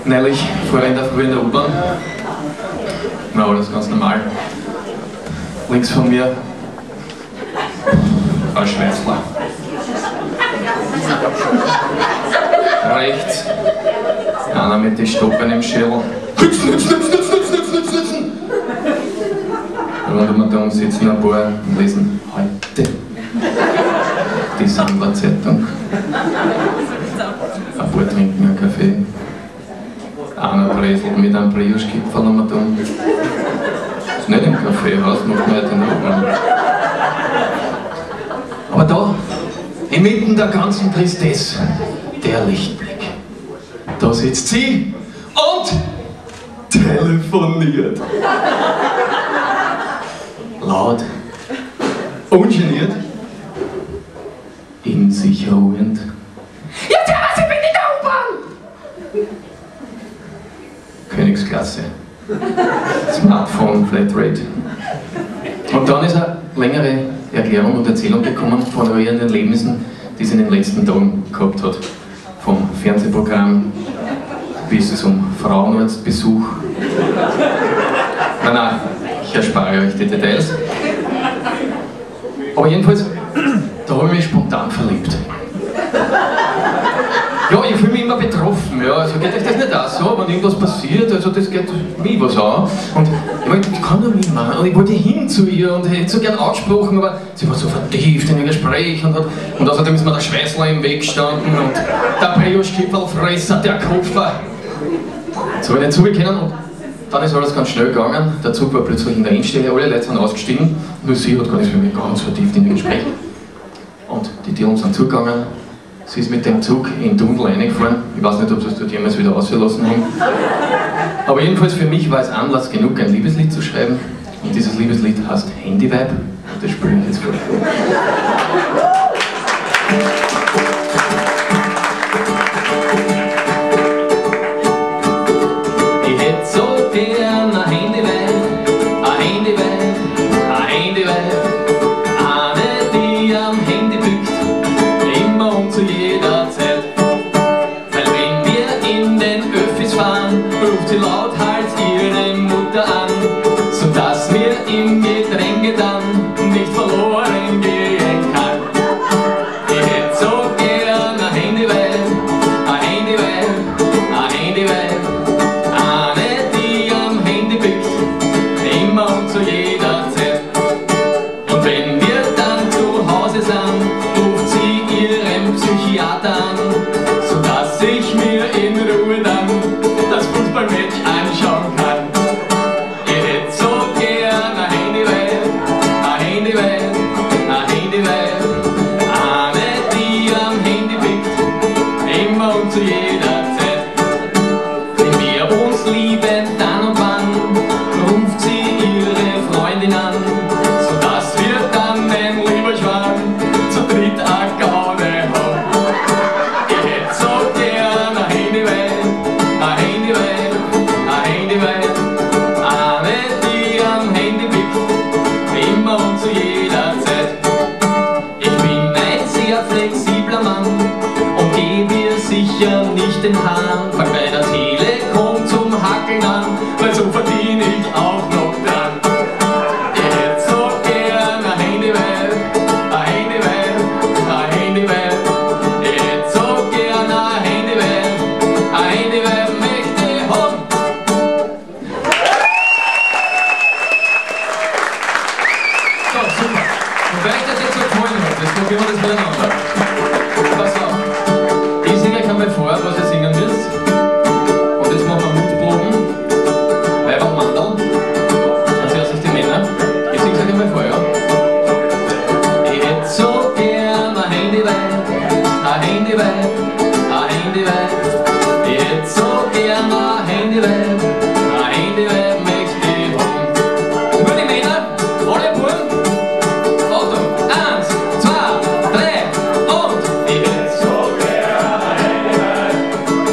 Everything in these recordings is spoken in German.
Neulich fuhr ich in der Früh in der U-Bahn. Na, alles ganz normal. Links von mir ein Schweißler. Rechts einer mit den Stoppen im Schädel. Hützen, hützen, hützen, hützen, hützen, hützen, hützen. Rund um und um sitzen ein paar und lesen heute die Sandler-Zeitung. Ein paar trinken einen Kaffee. Einer Bresel mit einem Brioche-Kipferl am Dumm. Ist nicht im Kaffeehaus, macht man nicht in der U-Bahn. Aber da, inmitten der ganzen Tristesse, der Lichtblick. Da sitzt sie und telefoniert. Laut, ungeniert, in sich ruhend. Ja, ich bin in der U-Bahn! Königsklasse. Smartphone, Flatrate. Und dann ist eine längere Erklärung und Erzählung gekommen von ihren Erlebnissen, die sie in den letzten Tagen gehabt hat. Vom Fernsehprogramm bis zum Frauenarztbesuch. Nein, ich erspare euch die Details. Aber jedenfalls, da habe ich mich spontan verliebt. Ja, ich fühle mich immer betroffen, ja, also geht euch das nicht auch so, wenn irgendwas passiert, also das geht mich was an. Und ich meine, ich kann doch nicht mehr, und ich wollte hin zu ihr und hätte so gern angesprochen, aber sie war so vertieft in ihr Gespräch und außerdem ist mir der Schweißler im Weg gestanden und der Brioche-Kipferlfresser, der Kopfer. So bin ich zugekommen und dann ist alles ganz schnell gegangen, der Zug war plötzlich in der Endstelle, alle Leute sind ausgestiegen, nur sie hat gar nicht für mich ganz vertieft in ihr Gespräch. Und die Türen sind zugegangen. Sie ist mit dem Zug in den Tunnel reingefahren. Ich weiß nicht, ob sie es dort jemals wieder ausgelassen haben. Aber jedenfalls für mich war es Anlass genug, ein Liebeslied zu schreiben. Und dieses Liebeslied heißt Handyvibe. Und das spiele ich jetzt vor. Ich hätte so gern ein Handyvibe, ein Handyvibe, ein Handyvibe. Eine, die am Handy bückt. Immer und zu jeder Zeit. Weil wenn wir in den Öffis fahren, ruft sie lauthals ihre Mutter an, sodass mir im Gedränge dann nicht verloren gehen kann. Ich hätte so gern ein Handyvibe, ein Handyvibe, ein Handyvibe. Eine, die am Handy bückt, immer und zu jeder Zeit. Und wenn wir dann zu Hause sind, ruft sie ihren Psychiater an, sodass ich mir in Ruhe dann das Fußballmatch anschauen kann. Ich hätte so gern ein Handyvibe, ein Handyvibe, ein Handyvibe. Eine, die am Handy blickt, immer und zu jeder Zeit. Wenn wir uns lieben, dann und wann, ruft sie ihre Freundin an, sodass wir dann ein Lieberschwan zu dritt eine Gaude haben. Ich hätte so gern ein Handyvibe, ein Handyvibe, ein Handyvibe. Eine, die am Handy blickt, immer und zu jeder Zeit. Ich bin ein sehr flexibler Mann und geh mir sicher nicht den Hahn. Fang bei der Telekom zum Hackeln an, weil so verdiene ich auch noch dran. Ich hätte so gern ein Handyvibe, ein Handyvibe, ein Handyvibe. Ich hätte so gern ein Handyvibe, ein Handyvibe möchte ich haben. So, super. Und weil euch das jetzt so gefallen hat, jetzt probieren wir das miteinander. Pass auf. Ich singe euch einmal vor, was ihr singen müsst. Und jetzt machen wir Mutproben. Weib und Mandel. Dann zuerst sich die Männer. Ich singe euch einmal vor, ja? Ich hätte so gern ein Handyvibe, ein Handyvibe, ein Handyvibe. Ich hätte so gern ein Handyvibe, ein Handyvibe möchte ich haben. Nur die Männer, alle Buben. Achtung, 1, 2, 3 und ich hätte so gern ein Handyvibe,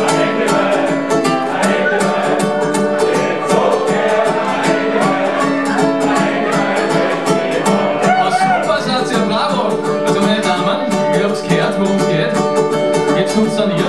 ein Handyvibe, ein Handyvibe. Ich hätte so gern ein Handyvibe, ein Handyvibe möchte ich haben. Was super seid ihr, bravo! Also meine Damen, ihr habt's gehört, worum es geht. Jetzt kommt's dann hier.